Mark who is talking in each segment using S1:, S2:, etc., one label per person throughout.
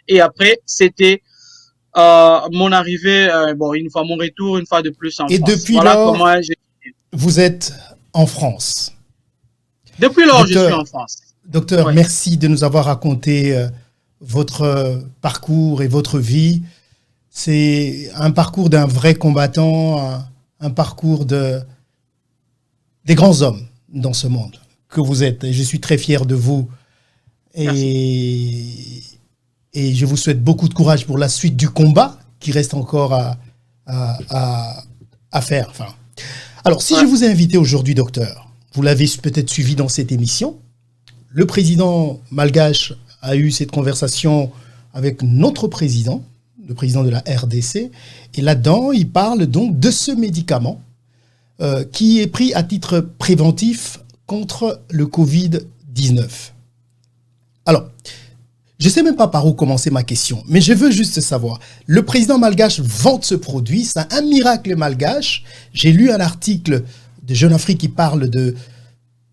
S1: Et après, c'était mon arrivée, une fois mon retour, une fois de plus en
S2: Et
S1: France.
S2: depuis
S1: Voilà
S2: lors,
S1: comment j'ai...
S2: vous êtes en France.
S1: Depuis lors, je suis en
S2: Docteur,
S1: France.
S2: docteur,
S1: Oui,
S2: merci de nous avoir raconté votre parcours et votre vie. C'est un parcours d'un vrai combattant, un parcours des grands hommes dans ce monde que vous êtes. Et je suis très fier de vous.
S1: merci.
S2: Et, et je vous souhaite beaucoup de courage pour la suite du combat qui reste encore à, à faire. Enfin, alors, si je
S1: Ouais.
S2: vous ai invité aujourd'hui, docteur, vous l'avez peut-être suivi dans cette émission, le président malgache a eu cette conversation avec notre président, le président de la RDC, et là-dedans, il parle donc de ce médicament qui est pris à titre préventif contre le Covid-19. Alors, je ne sais même pas par où commencer ma question, mais je veux juste savoir, le président malgache vante ce produit, c'est un miracle malgache. J'ai lu un article de Jeune Afrique qui parle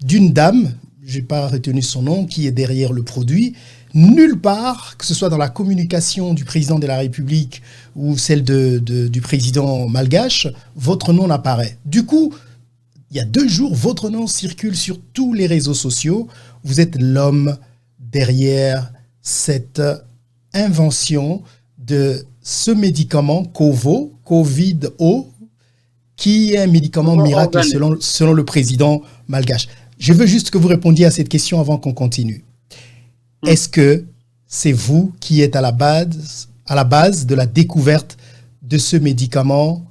S2: d'une dame, je n'ai pas retenu son nom, qui est derrière le produit. Nulle part, que ce soit dans la communication du président de la République ou celle du président malgache, votre nom n'apparaît. Du coup, il y a 2 jours, votre nom circule sur tous les réseaux sociaux. Vous êtes l'homme derrière cette invention de ce médicament Covid-O, qui est un médicament miracle selon le président malgache. Je veux juste que vous répondiez à cette question avant qu'on continue. Est-ce que c'est vous qui êtes à la base de la découverte de ce médicament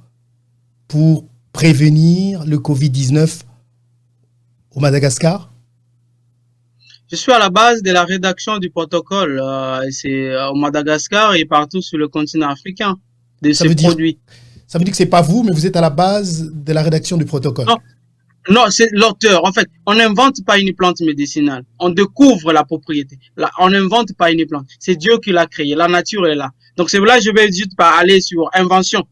S2: pour prévenir le Covid-19 au Madagascar?
S1: Je suis à la base de la rédaction du protocole. C'est au Madagascar et partout sur le continent africain de
S2: Ça
S1: ces
S2: veut dire,
S1: produits.
S2: ça veut dire que c'est pas vous, mais vous êtes à la base de la rédaction du protocole.
S1: Non, non, c'est l'auteur. En fait, on n'invente pas une plante médicinale. On découvre la propriété. Là, on n'invente pas une plante. C'est Dieu qui l'a créée. La nature est là. Donc, c'est là que je vais juste pas aller sur invention.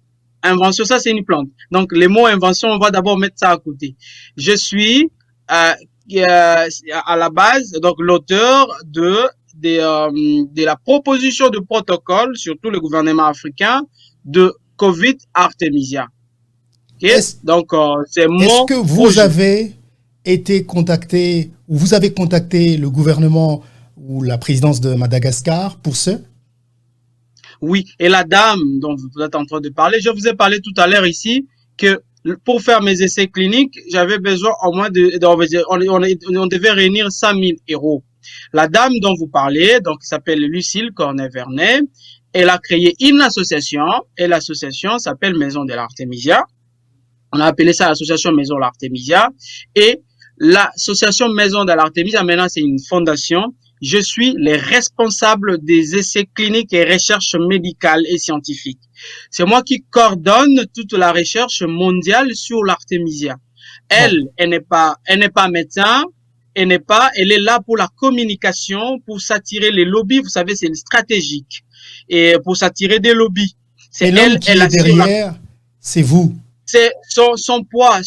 S1: Invention, ça, c'est une plante. Donc, les mots invention, on va d'abord mettre ça à côté. Je suis à la base, donc l'auteur de la proposition de protocole, surtout le gouvernement africain, de Covid Artemisia. Ok?
S2: Est-ce,
S1: Donc, c'est
S2: est-ce
S1: mon
S2: que vous
S1: projet.
S2: avez été contacté ou vous avez contacté le gouvernement ou la présidence de Madagascar pour ce?
S1: Oui, et la dame dont vous êtes en train de parler, je vous ai parlé tout à l'heure ici que pour faire mes essais cliniques, j'avais besoin au moins on devait réunir 100 000 euros. La dame dont vous parlez, donc, qui s'appelle Lucille Cornet-Vernet, elle a créé une association et l'association s'appelle Maison de l'Artemisia. On a appelé ça l'association Maison de l'Artemisia et l'association Maison de l'Artemisia, maintenant, c'est une fondation. Je suis le responsable des essais cliniques et recherches médicales et scientifiques. C'est moi qui coordonne toute la recherche mondiale sur l'artémisia.
S2: Bon,
S1: Elle n'est pas médecin, elle est là pour la communication, pour s'attirer les lobbies. Vous savez, c'est stratégique. Et pour s'attirer des lobbies.
S2: mais
S1: C'est
S2: l'homme qui
S1: elle
S2: est
S1: assure la,
S2: derrière, c'est vous.
S1: c'est son poids,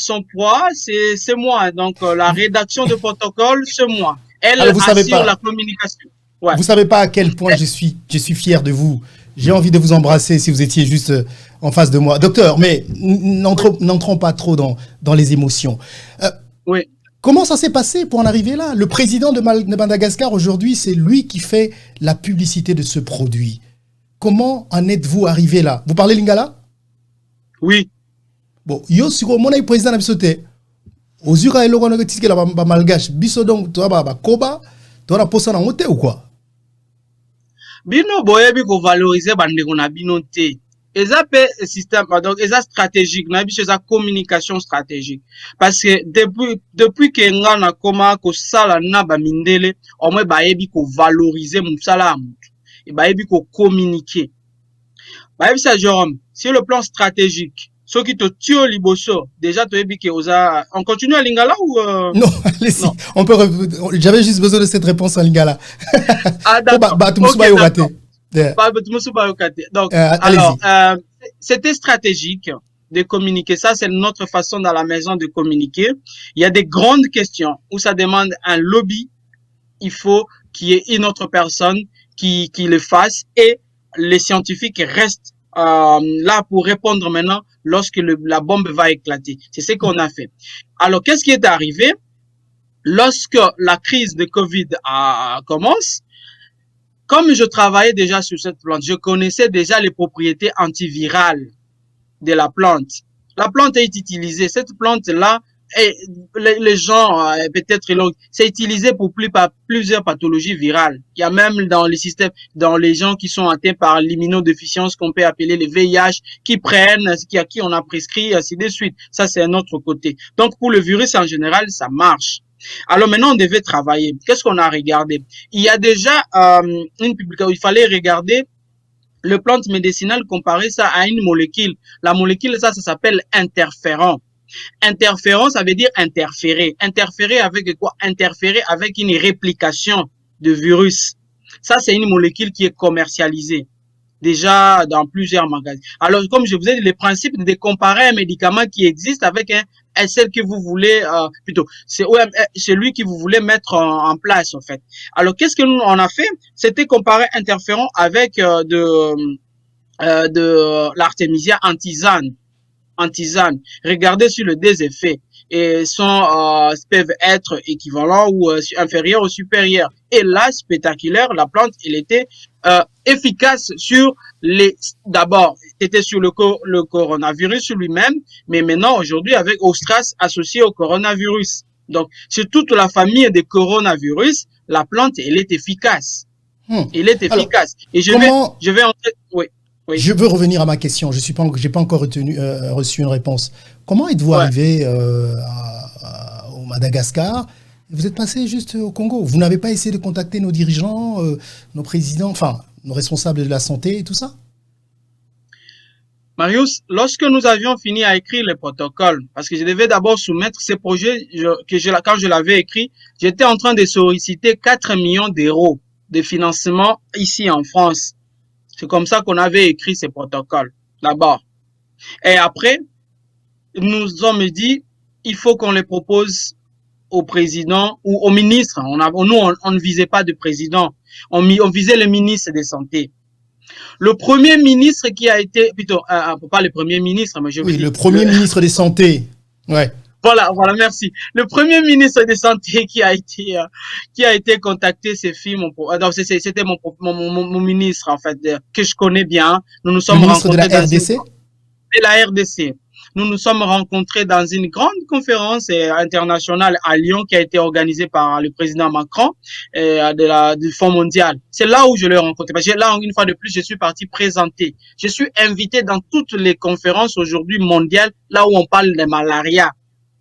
S1: c'est moi. Donc, la rédaction de protocole, c'est moi.
S2: Alors
S1: Elle assure la communication. Ouais.
S2: vous savez pas à quel point je suis fier de vous. J'ai envie de vous embrasser si vous étiez juste en face de moi. Docteur, mais
S1: Oui.
S2: n'entrons pas trop dans les émotions. Euh,
S1: Oui.
S2: Comment ça s'est passé pour en arriver là? Le président de Madagascar aujourd'hui, c'est lui qui fait la publicité de ce produit. Comment en êtes-vous arrivé là? Vous parlez lingala?
S1: Oui.
S2: Bon, yo siko mona yi président na biso te. Ozura eloko na tiske la ba malgache. Biso donc to ba koba, to na posa na ngote ou quoi?
S1: Bino boyebi ko valoriser bandeko na bino te. Eza pe système, donc eza stratégique, na biso eza communication stratégique. Parce que depuis que nga na koma ko sala na ba mindele, au moins bayebi ko valoriser musala amutu. Et bayebi ko communiquer. Bayebi sa Jérôme, sur le plan stratégique, ceux qui te tuent liboso, déjà tu yebi que oza, on continue à lingala ou
S2: Non, allez-y.
S1: non?
S2: J'avais juste besoin de cette réponse en lingala.
S1: Ah
S2: Oh,
S1: d'accord.
S2: bah, tu me
S1: Ok,
S2: souviens au raté.
S1: d'accord. Donc, alors,
S2: Allez-y.
S1: c'était stratégique de communiquer. Ça, c'est notre façon dans la maison de communiquer. Il y a des grandes questions où ça demande un lobby. Il faut qu'il y ait une autre personne qui le fasse et les scientifiques restent là pour répondre maintenant lorsque la bombe va éclater. C'est ce qu'on a fait. Alors, qu'est-ce qui est arrivé? Lorsque la crise de Covid commence, comme je travaillais déjà sur cette plante, je connaissais déjà les propriétés antivirales de la plante. La plante est utilisée. Cette plante-là, les gens, peut-être, c'est utilisé pour plusieurs pathologies virales. Il y a même dans les systèmes, dans les gens qui sont atteints par l'immunodéficience qu'on peut appeler les VIH, qui prennent, à qui on a prescrit, ainsi de suite. Ça, c'est un autre côté. Donc, pour le virus en général, ça marche. Alors maintenant, on devait travailler. Qu'est-ce qu'on a regardé? Il y a déjà une publication, il fallait regarder le plante médicinale, comparer ça à une molécule. La molécule, ça s'appelle interféron. Interféron, ça veut dire interférer. Interférer avec quoi? Interférer avec une réplication de virus. Ça, c'est une molécule qui est commercialisée déjà dans plusieurs magasins. Alors, comme je vous ai dit, le principe de comparer un médicament qui existe avec celle que vous voulez, plutôt, c'est celui que vous voulez mettre en place, en fait. Alors, qu'est-ce que nous, on a fait? C'était comparer interféron avec de l'artémisia en tisane. Regardez sur le des effets et peuvent être équivalents ou inférieurs ou supérieurs. Et là, spectaculaire, la plante, elle était efficace sur d'abord, c'était sur le coronavirus lui-même, mais maintenant, aujourd'hui, avec Ostras associé au coronavirus. Donc, sur toute la famille des coronavirus, la plante, elle est efficace. Elle est efficace.
S2: Alors,
S1: je vais entrer, oui.
S2: Oui. Je veux revenir à ma question. J'ai pas encore reçu une réponse. Comment êtes-vous arrivé au Madagascar? Vous êtes passé juste au Congo. Vous n'avez pas essayé de contacter nos dirigeants, nos présidents, enfin, nos responsables de la santé et tout ça?
S1: Marius, lorsque nous avions fini à écrire le protocole, parce que je devais d'abord soumettre ces projets, quand je l'avais écrit, j'étais en train de solliciter 4 millions d'euros de financement ici en France. C'est comme ça qu'on avait écrit ces protocoles, d'abord. Et après, nous avons dit, il faut qu'on les propose au président ou au ministre. On ne visait pas de président. On visait le ministre des Santé. Le premier ministre qui a été, plutôt, pas le premier ministre, mais je veux dire.
S2: Le premier ministre des Santé. Ouais.
S1: Voilà, merci. Le premier ministre de Santé qui a été contacté, c'était mon ministre, en fait, que je connais bien. Nous nous sommes rencontrés.
S2: Le ministre de la RDC?
S1: De la RDC. Nous nous sommes rencontrés dans une grande conférence internationale à Lyon qui a été organisée par le président Macron du Fonds mondial. C'est là où je l'ai rencontré. Parce que là, une fois de plus, je suis parti présenter. Je suis invité dans toutes les conférences aujourd'hui mondiales, là où on parle de malaria.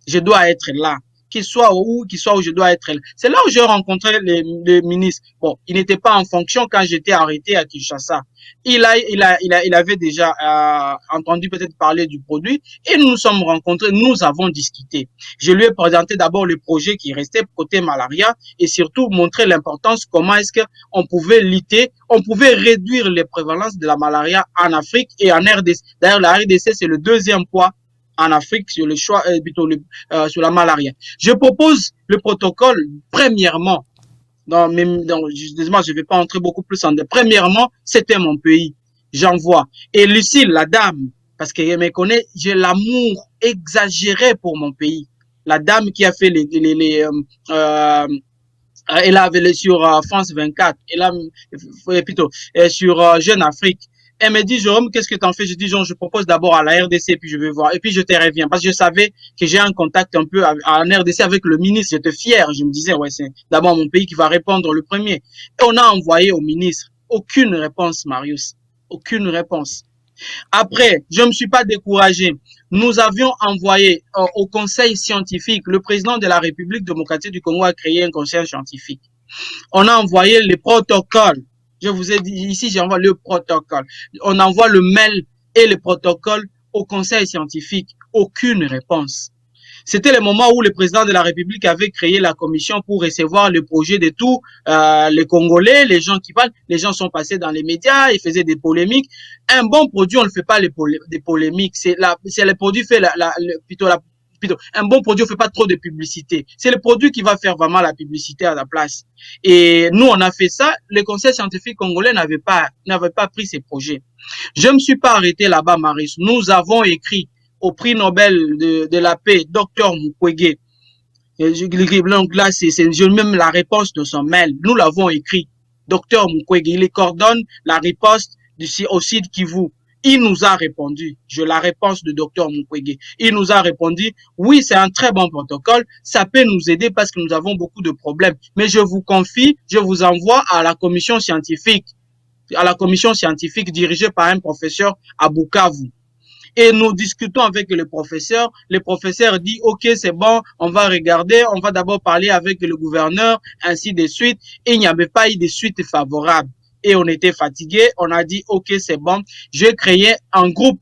S1: Je dois être là. Qu'il soit où je dois être là. C'est là où j'ai rencontré le ministre. Bon, il n'était pas en fonction quand j'étais arrêté à Kinshasa. Il avait déjà entendu peut-être parler du produit et nous nous sommes rencontrés, nous avons discuté. Je lui ai présenté d'abord le projet qui restait côté malaria et surtout montrer l'importance, comment est-ce qu'on pouvait lutter, on pouvait réduire les prévalences de la malaria en Afrique et en RDC. D'ailleurs, la RDC, c'est le deuxième poids en Afrique sur le choix, sur la malaria. Je propose le protocole, premièrement, justement, je ne vais pas entrer beaucoup plus en détail. Premièrement, c'était mon pays. J'envoie. Et Lucille, la dame, parce qu'elle me connaît, j'ai l'amour exagéré pour mon pays. La dame qui a fait elle avait sur France 24, sur Jeune Afrique. Elle me dit, Jérôme, qu'est-ce que tu en fais? Je dis, Jean, je propose d'abord à la RDC, puis je vais voir. Et puis, je te reviens. Parce que je savais que j'ai un contact un peu en RDC avec le ministre. J'étais fier. Je me disais, ouais, c'est d'abord mon pays qui va répondre le premier. Et on a envoyé au ministre. Aucune réponse, Marius. Aucune réponse. Après, je ne me suis pas découragé. Nous avions envoyé au conseil scientifique. Le président de la République démocratique du Congo a créé un conseil scientifique. On a envoyé les protocoles. Je vous ai dit, ici, j'envoie le protocole. On envoie le mail et le protocole au conseil scientifique. Aucune réponse. C'était le moment où le président de la République avait créé la commission pour recevoir le projet de tous les Congolais, les gens qui parlent. Les gens sont passés dans les médias, ils faisaient des polémiques. Un bon produit, on ne fait pas des polémiques. C'est le produit fait plutôt, un bon produit, on fait pas trop de publicité. C'est le produit qui va faire vraiment la publicité à la place. Et nous, on a fait ça. Le conseil scientifique congolais n'avait pas pris ces projets. Je me suis pas arrêté là-bas, Marius. Nous avons écrit au prix Nobel de la paix, Dr Mukwege. Donc là, c'est même la réponse de son mail. Nous l'avons écrit. Dr Mukwege, il coordonne la riposte au Sud Kivu. Il nous a répondu, la réponse de Dr Mukwege, il nous a répondu, oui, c'est un très bon protocole, ça peut nous aider parce que nous avons beaucoup de problèmes. Mais je vous confie, je vous envoie à la commission scientifique dirigée par un professeur à Bukavu. Et nous discutons avec le professeur dit, OK, c'est bon, on va regarder, on va d'abord parler avec le gouverneur, ainsi de suite. Et il n'y avait pas eu de suite favorable. Et on était fatigué, on a dit, OK, c'est bon. J'ai créé un groupe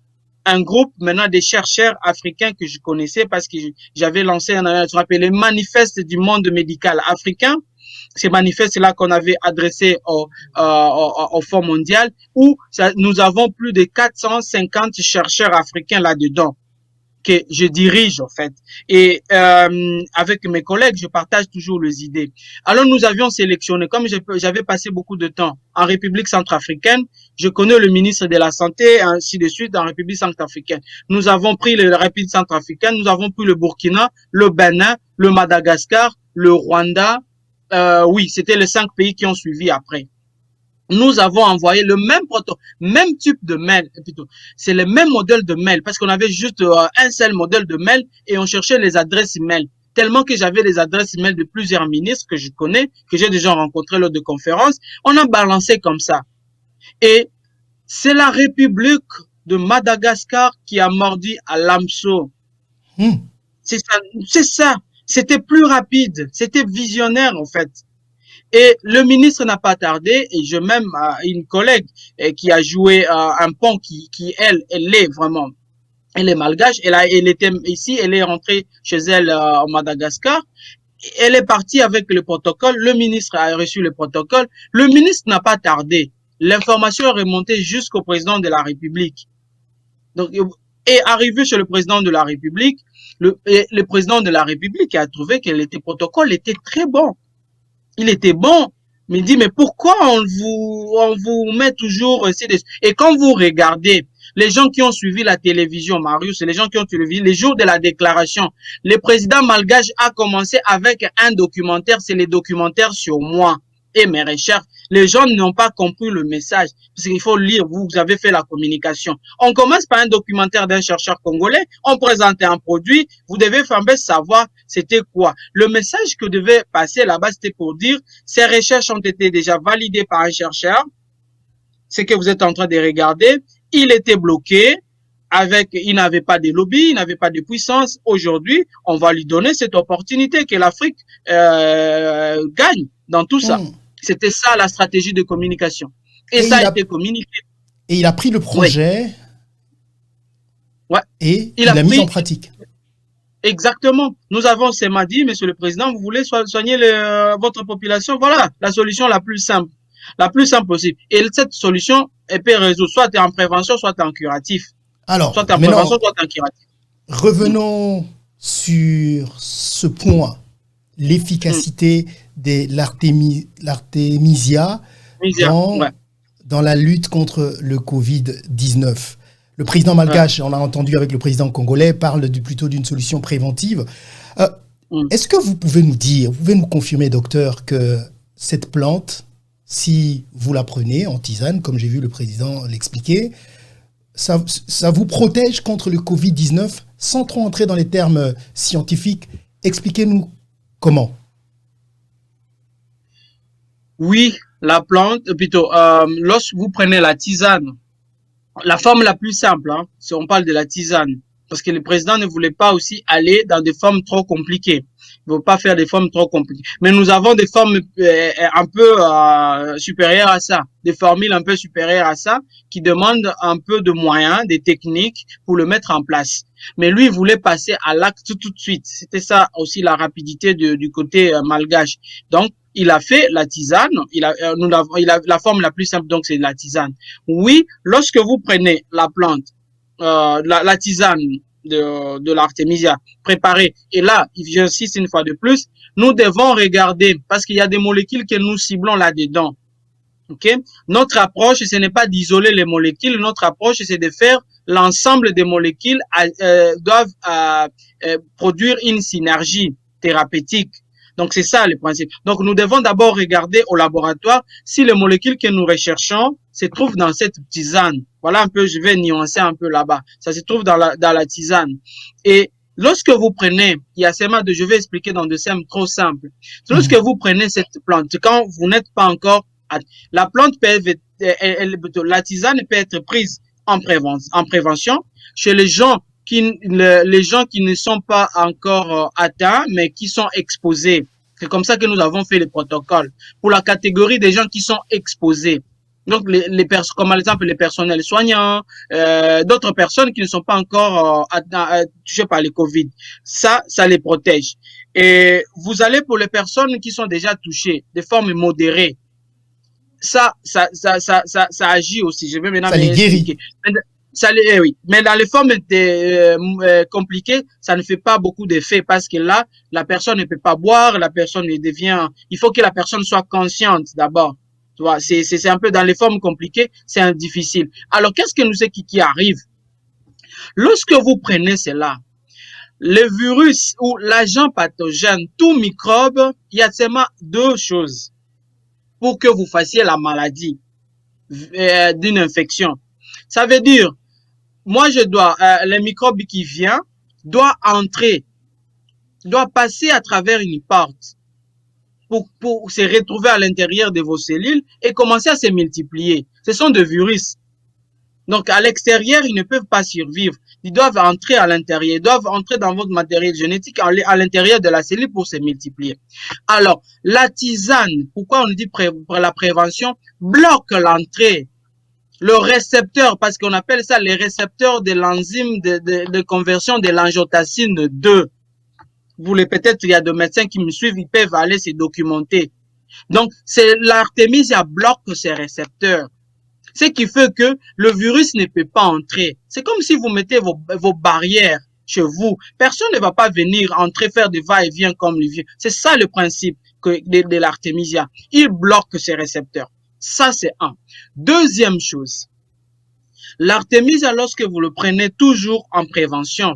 S1: maintenant des chercheurs africains que je connaissais parce que j'avais lancé ce qu'on appelle le manifeste du monde médical africain. Ces manifestes-là qu'on avait adressés au Fonds mondial, où nous avons plus de 450 chercheurs africains là-dedans que je dirige en fait. Et avec mes collègues, je partage toujours les idées. Alors nous avions sélectionné, comme j'avais passé beaucoup de temps en République centrafricaine, je connais le ministre de la Santé, ainsi de suite, en République centrafricaine. Nous avons pris la République centrafricaine, nous avons pris le Burkina, le Bénin, le Madagascar, le Rwanda. Oui, c'était les 5 pays qui ont suivi après. Nous avons envoyé le même type de mail, plutôt. C'est le même modèle de mail, parce qu'on avait juste un seul modèle de mail et on cherchait les adresses email. Tellement que j'avais les adresses email de plusieurs ministres que je connais, que j'ai déjà rencontrés lors de conférences, on a balancé comme ça. Et c'est la République de Madagascar qui a mordu à l'hameçon. C'est ça. C'était plus rapide, c'était visionnaire en fait. Et le ministre n'a pas tardé, et je même une collègue qui a joué un pont qui elle est malgache, elle était ici, elle est rentrée chez elle au Madagascar, elle est partie avec le protocole, le ministre a reçu le protocole, le ministre n'a pas tardé, l'information est remontée jusqu'au président de la République. Donc, et arrivé chez le président de la République, le président de la République a trouvé que le protocole était très bon. Il était bon, mais il dit, mais pourquoi on vous met toujours ici? Et quand vous regardez, les gens qui ont suivi la télévision, Marius, les gens qui ont suivi les jours de la déclaration, le président malgache a commencé avec un documentaire, c'est les documentaires sur moi et mes recherches. Les gens n'ont pas compris le message, parce qu'il faut lire, vous avez fait la communication. On commence par un documentaire d'un chercheur congolais, on présente un produit, vous devez savoir c'était quoi. Le message que devait passer là-bas, c'était pour dire, ces recherches ont été déjà validées par un chercheur, ce que vous êtes en train de regarder, il était bloqué, il n'avait pas de lobby, il n'avait pas de puissance. Aujourd'hui, on va lui donner cette opportunité que l'Afrique gagne dans tout ça. C'était ça la stratégie de communication. Et ça a été communiqué.
S2: Et il a pris le projet et il l'a mis en pratique.
S1: Exactement. Nous avons dit, Monsieur le Président, vous voulez soigner votre population, voilà la solution la plus simple possible. Et cette solution, elle peut résoudre soit en prévention, soit en curatif.
S2: Alors,
S1: soit en prévention, soit en curatif.
S2: Revenons sur ce point, l'efficacité de l'artémisia dans la lutte contre le Covid-19. Le président malgache, on a entendu avec le président congolais, parle plutôt d'une solution préventive. Est-ce que vous pouvez nous confirmer, docteur, que cette plante, si vous la prenez en tisane, comme j'ai vu le président l'expliquer, ça vous protège contre le Covid-19 sans trop entrer dans les termes scientifiques? Expliquez-nous comment.
S1: Oui, la plante, plutôt, lorsque vous prenez la tisane, la forme la plus simple, si on parle de la tisane, parce que le président ne voulait pas aussi aller dans des formes trop compliquées. Il ne veut pas faire des formes trop compliquées. Mais nous avons des formes un peu supérieures à ça, des formules un peu supérieures à ça, qui demandent un peu de moyens, des techniques pour le mettre en place. Mais lui, il voulait passer à l'acte tout de suite. C'était ça aussi la rapidité du côté malgache. Donc, il a fait la tisane, la forme la plus simple, donc c'est la tisane. Oui, lorsque vous prenez la plante, la tisane, de l'artémisia préparée. Et là, j'insiste une fois de plus, nous devons regarder, parce qu'il y a des molécules que nous ciblons là-dedans. Okay? Notre approche, ce n'est pas d'isoler les molécules, notre approche, c'est de faire l'ensemble des molécules doivent produire une synergie thérapeutique. Donc, c'est ça le principe. Donc, nous devons d'abord regarder au laboratoire si les molécules que nous recherchons se trouvent dans cette tisane. Voilà un peu, je vais nuancer un peu là-bas. Ça se trouve dans la tisane. Et lorsque vous prenez, il y a seulement je vais expliquer dans des termes trop simples. Lorsque vous prenez cette plante, quand vous n'êtes pas encore, la plante peut être, la tisane peut être prise en prévention chez les gens les gens qui ne sont pas encore atteints, mais qui sont exposés. C'est comme ça que nous avons fait le protocole. Pour la catégorie des gens qui sont exposés. Donc, comme par exemple les personnels soignants, d'autres personnes qui ne sont pas encore touchées par le Covid. Ça les protège. Et vous allez pour les personnes qui sont déjà touchées de forme modérée. Ça agit aussi. Je vais maintenant
S2: expliquer.
S1: Oui, mais dans les formes compliquées, ça ne fait pas beaucoup d'effet parce que là, la personne ne peut pas boire, la personne devient. Il faut que la personne soit consciente d'abord. Tu vois, c'est un peu dans les formes compliquées, c'est difficile. Alors, qu'est-ce que nous c'est qui arrive? Lorsque vous prenez cela, le virus ou l'agent pathogène, tout microbe, il y a seulement deux choses pour que vous fassiez la maladie d'une infection. Ça veut dire, moi je dois, le microbe qui vient doit entrer, doit passer à travers une porte pour se retrouver à l'intérieur de vos cellules et commencer à se multiplier. Ce sont des virus. Donc à l'extérieur, ils ne peuvent pas survivre. Ils doivent entrer à l'intérieur, ils doivent entrer dans votre matériel génétique à l'intérieur de la cellule pour se multiplier. Alors, la tisane, pourquoi on dit la prévention, bloque l'entrée. Le récepteur, parce qu'on appelle ça les récepteurs de l'enzyme de conversion de l'angiotensine 2. Peut-être il y a des médecins qui me suivent, ils peuvent aller se documenter. Donc, c'est l'artémisia bloque ces récepteurs. Ce qui fait que le virus ne peut pas entrer. C'est comme si vous mettez vos barrières chez vous. Personne ne va pas venir entrer, faire des va-et-vient comme les vieux. C'est ça le principe de l'artémisia. Il bloque ces récepteurs. Ça, c'est un. Deuxième chose, l'artémisia, lorsque vous le prenez toujours en prévention,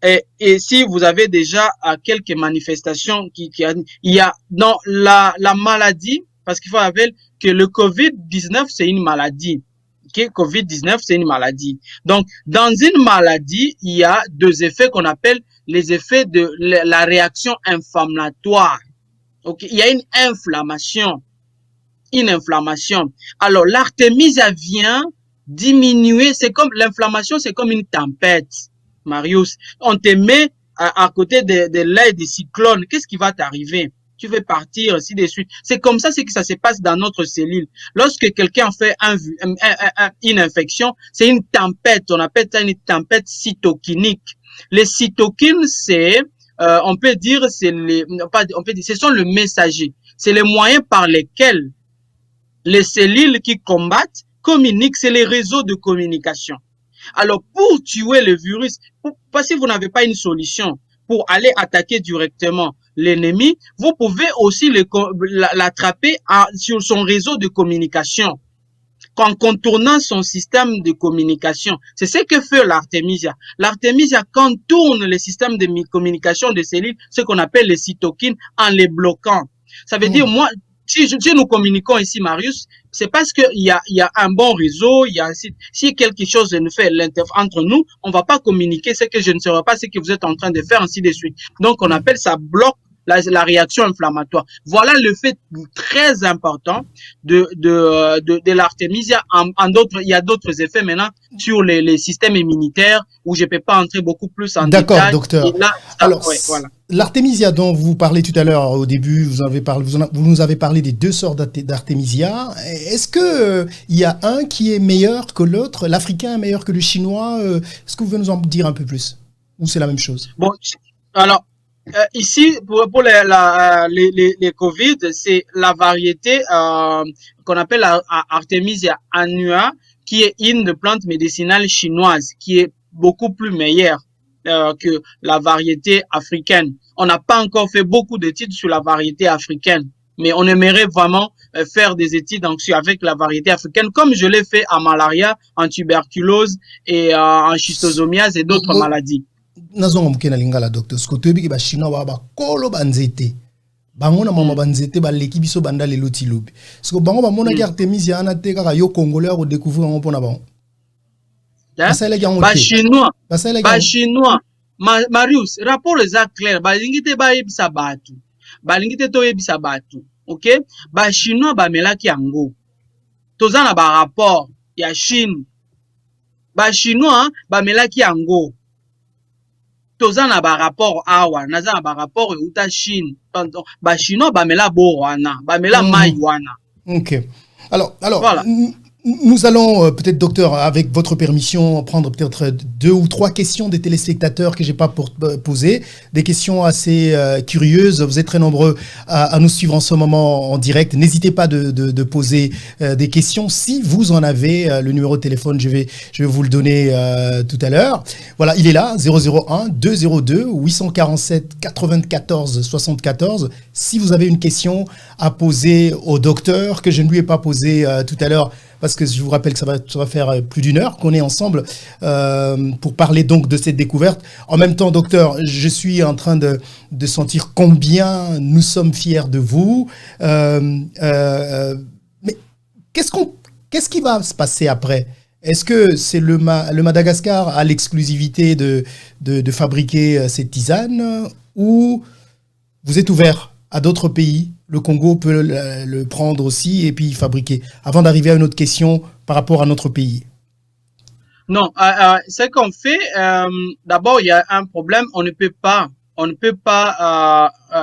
S1: et si vous avez déjà quelques manifestations il y a dans la maladie, parce qu'il faut rappeler que le COVID-19, c'est une maladie. Okay? COVID-19, c'est une maladie. Donc, dans une maladie, il y a deux effets qu'on appelle les effets de la réaction inflammatoire. Okay? Il y a une inflammation. Alors, l'artémisia vient diminuer. C'est comme l'inflammation, c'est comme une tempête. Marius, on te met à côté de l'air des cyclones, qu'est-ce qui va t'arriver? Tu veux partir, ainsi de suite. C'est comme ça, c'est que ça se passe dans notre cellule. Lorsque quelqu'un fait une infection, c'est une tempête, on appelle ça une tempête cytokinique. Les cytokines, c'est, on peut dire, ce sont le messager. C'est les moyens par lesquels les cellules qui combattent communiquent, c'est les réseaux de communication. Alors, pour tuer le virus, parce que vous n'avez pas une solution pour aller attaquer directement l'ennemi, vous pouvez aussi l'attraper sur son réseau de communication, en contournant son système de communication. C'est ce que fait l'artémisia. L'artémisia contourne le système de communication des cellules, ce qu'on appelle les cytokines, en les bloquant. Ça veut dire, moi, si nous communiquons ici, Marius, c'est parce qu'il y a un bon réseau, si quelque chose nous fait entre nous, on va pas communiquer ce que je ne saurais pas, ce que vous êtes en train de faire, ainsi de suite. Donc, on appelle ça bloc la réaction inflammatoire. Voilà le fait très important de l'artémisia. Il y a d'autres effets maintenant sur les systèmes immunitaires où je peux pas entrer beaucoup plus en détail.
S2: D'accord, docteur. Alors, voilà. L'artémisia dont vous parlez tout à l'heure au début, vous nous avez parlé des deux sortes d'artémisia. Est-ce que il y a un qui est meilleur que l'autre? L'africain est meilleur que le chinois? Est-ce que vous pouvez nous en dire un peu plus? Ou c'est la même chose?
S1: Bon, alors, ici, pour les Covid, c'est la variété qu'on appelle Artemisia annua, qui est une plante médicinale chinoise, qui est beaucoup plus meilleure. que la variété africaine. On n'a pas encore fait beaucoup d'études sur la variété africaine, mais on aimerait vraiment faire des études avec la variété africaine, comme je l'ai fait en malaria, en tuberculose et en schistosomiase et d'autres maladies.
S2: Nazonga mukena lingala docteur skotobi ki ba chinois ba kolo banzete bango na mama banzete ba leki biso banda le loti lobi sko bango ba mona ki Artemisia ana te kaka yo congolais ko découvrir ngo pona bango
S1: ba chinois Marius rapport les clairs ba lingite ba yebisa batu ba lingite to yebisa batu OK ba chinois ba melaki yango toza na ba rapport ya Chine ba chinois ba melaki yango toza na ba rapport awa naza na ba rapport uta Chine ba chinois ba mela bo wana ba mela mai wana.
S2: OK alors voilà. Nous allons peut-être, docteur, avec votre permission, prendre peut-être 2 ou 3 questions des téléspectateurs que j'ai pas posées, des questions assez curieuses. Vous êtes très nombreux à nous suivre en ce moment en direct. N'hésitez pas de poser des questions. Si vous en avez, le numéro de téléphone, je vais vous le donner tout à l'heure. Voilà, il est là, 001 202 847 94 74. Si vous avez une question à poser au docteur que je ne lui ai pas posée tout à l'heure, parce que je vous rappelle que ça va faire plus d'1 heure qu'on est ensemble pour parler donc de cette découverte. En même temps, docteur, je suis en train de sentir combien nous sommes fiers de vous. Mais qu'est-ce qui va se passer après? Est-ce que c'est le Madagascar a l'exclusivité de fabriquer cette tisane ou vous êtes ouvert à d'autres pays? Le Congo peut le prendre aussi et puis fabriquer. Avant d'arriver à une autre question par rapport à notre pays.
S1: Non, ce qu'on fait, d'abord, il y a un problème. On ne peut pas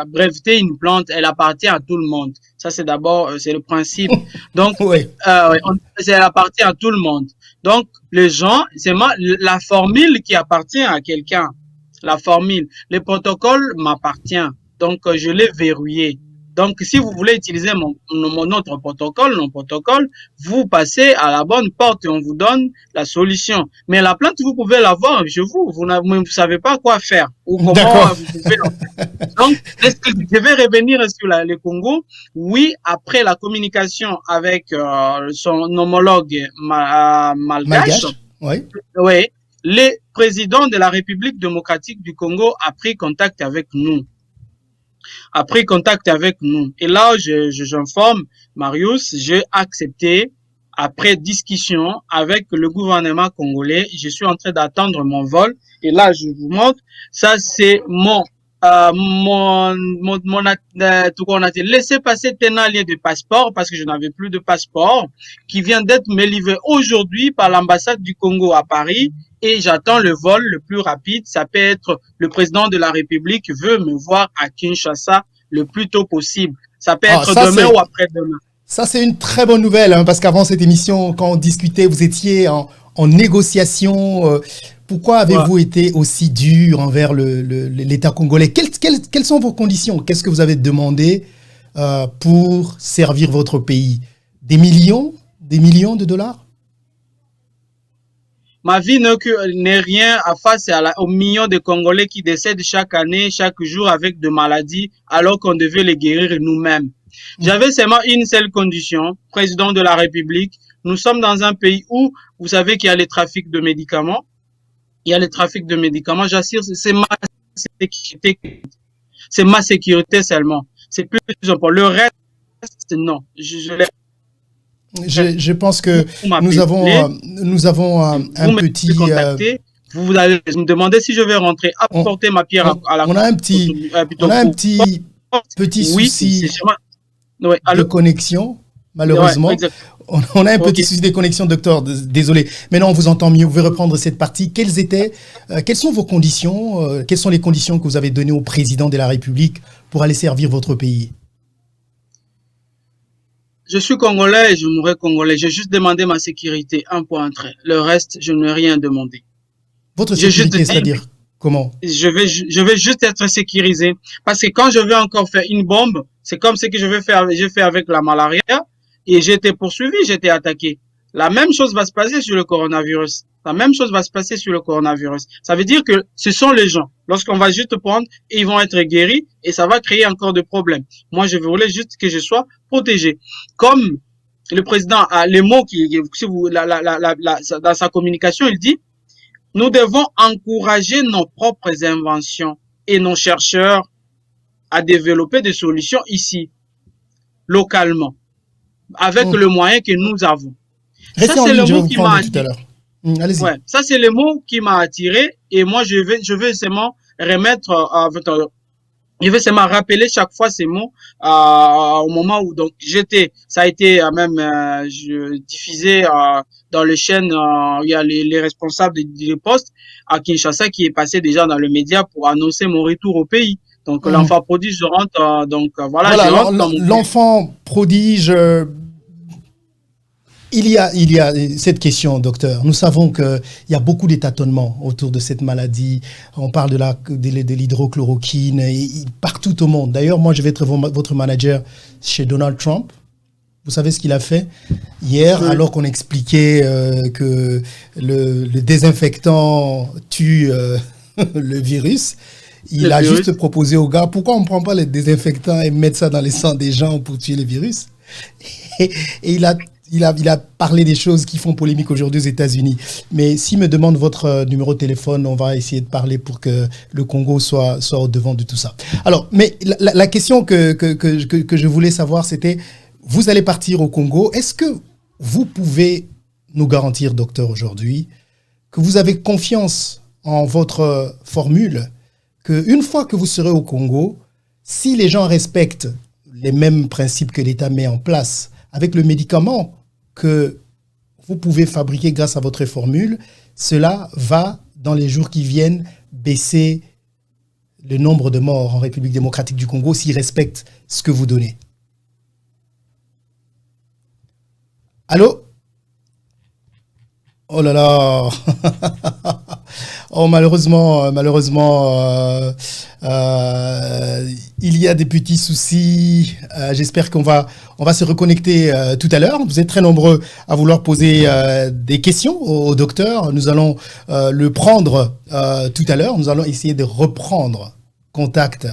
S1: breveter une plante. Elle appartient à tout le monde. Ça, c'est d'abord, c'est le principe. Donc, elle appartient à tout le monde. Donc, les gens, c'est la formule qui appartient à quelqu'un. La formule. Le protocole m'appartient. Donc, je l'ai verrouillé. Donc, si vous voulez utiliser notre protocole, vous passez à la bonne porte et on vous donne la solution. Mais la plante, vous pouvez l'avoir chez vous. Vous ne savez pas quoi faire ou comment vous pouvez la faire. Donc, je vais revenir sur le Congo. Oui, après la communication avec son homologue malgache,
S2: oui,
S1: le président de la République démocratique du Congo a pris contact avec nous. Et là, j'informe Marius, j'ai accepté, après discussion avec le gouvernement congolais, je suis en train d'attendre mon vol. Et là, je vous montre, ça c'est mon laissé passer tenalier de passeport parce que je n'avais plus de passeport qui vient d'être me livré aujourd'hui par l'ambassade du Congo à Paris. Et j'attends le vol le plus rapide. Ça peut être le président de la République veut me voir à Kinshasa le plus tôt possible. Ça peut être demain ou après-demain.
S2: Ça, c'est une très bonne nouvelle, hein, parce qu'avant cette émission, quand on discutait, vous étiez en négociation. Pourquoi avez-vous été aussi dur envers l'État congolais? Quelles sont vos conditions? Qu'est-ce que vous avez demandé pour servir votre pays? Des millions de dollars?
S1: Ma vie n'est rien à face aux millions de Congolais qui décèdent chaque année, chaque jour avec de maladies, alors qu'on devait les guérir nous-mêmes. J'avais seulement une seule condition, président de la République. Nous sommes dans un pays où vous savez qu'il y a le trafic de médicaments. J'assure, c'est ma sécurité. C'est ma sécurité seulement. C'est plus important. Le reste, non.
S2: Je pense que nous avons un petit.
S1: Vous allez me demander si je vais rentrer, apporter ma pierre à la.
S2: On a un petit souci de connexion, malheureusement.
S1: Ouais,
S2: on a un petit souci de connexion, docteur. Désolé. Maintenant, on vous entend mieux. Vous pouvez reprendre cette partie. Quelles sont vos conditions? Quelles sont les conditions que vous avez données au président de la République pour aller servir votre pays?
S1: Je suis congolais et je mourrai congolais. J'ai juste demandé ma sécurité, un point trait. Le reste, je n'ai rien demandé.
S2: Votre sécurité, c'est-à-dire comment?
S1: Je vais juste être sécurisé. Parce que quand je vais encore faire une bombe, c'est comme ce que j'ai fait avec la malaria et j'ai été poursuivi, j'ai été attaqué. La même chose va se passer sur le coronavirus. La même chose va se passer sur le coronavirus. Ça veut dire que ce sont les gens. Lorsqu'on va juste prendre, ils vont être guéris et ça va créer encore de problèmes. Moi, je voulais juste que je sois protégé. Comme le président a les mots si vous, dans sa communication, il dit, nous devons encourager nos propres inventions et nos chercheurs à développer des solutions ici, localement, avec le moyen que nous avons. Ça,
S2: Restez en
S1: c'est
S2: ligne,
S1: le
S2: je vais
S1: mot
S2: vous
S1: qui m'a
S2: prendre tout à
S1: attiré.
S2: l'heure. Allez-y.
S1: Ouais, ça, c'est le mot qui m'a attiré. Et moi, je vais seulement remettre, je vais seulement rappeler chaque fois ces mots au moment où donc j'étais. Ça a été même diffusé dans les chaînes. Il y a les responsables des postes à Kinshasa qui est passé déjà dans le média pour annoncer mon retour au pays. Donc l'enfant prodige, je rentre. Voilà, je
S2: Voilà,
S1: rentre dans mon pays.
S2: l'enfant prodige. Il y a cette question, docteur. Nous savons qu'il y a beaucoup d'étâtonnements autour de cette maladie. On parle de l'hydrochloroquine partout au monde. D'ailleurs, moi, je vais être votre manager chez Donald Trump. Vous savez ce qu'il a fait hier, alors qu'on expliquait que le désinfectant tue le virus. Il a juste proposé aux gars, pourquoi on ne prend pas les désinfectants et mettre ça dans les sangs des gens pour tuer le virus? Et il a parlé des choses qui font polémique aujourd'hui aux États-Unis. Mais s'il me demande votre numéro de téléphone, on va essayer de parler pour que le Congo soit au devant de tout ça. Alors, mais la question que je voulais savoir, c'était, vous allez partir au Congo. Est-ce que vous pouvez nous garantir, docteur, aujourd'hui, que vous avez confiance en votre formule, qu'une fois que vous serez au Congo, si les gens respectent les mêmes principes que l'État met en place, avec le médicament que vous pouvez fabriquer grâce à votre formule, cela va, dans les jours qui viennent, baisser le nombre de morts en République démocratique du Congo s'ils respectent ce que vous donnez. Allô? Oh là là. Oh, malheureusement, il y a des petits soucis. J'espère qu'on va se reconnecter tout à l'heure. Vous êtes très nombreux à vouloir poser des questions au docteur. Nous allons le prendre tout à l'heure. Nous allons essayer de reprendre contact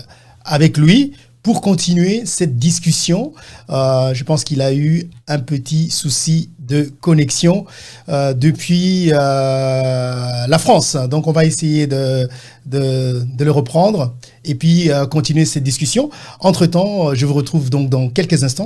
S2: avec lui pour continuer cette discussion. Je pense qu'il a eu un petit souci de connexion depuis la France. Donc, on va essayer de le reprendre et puis continuer cette discussion. Entre-temps, je vous retrouve donc dans quelques instants.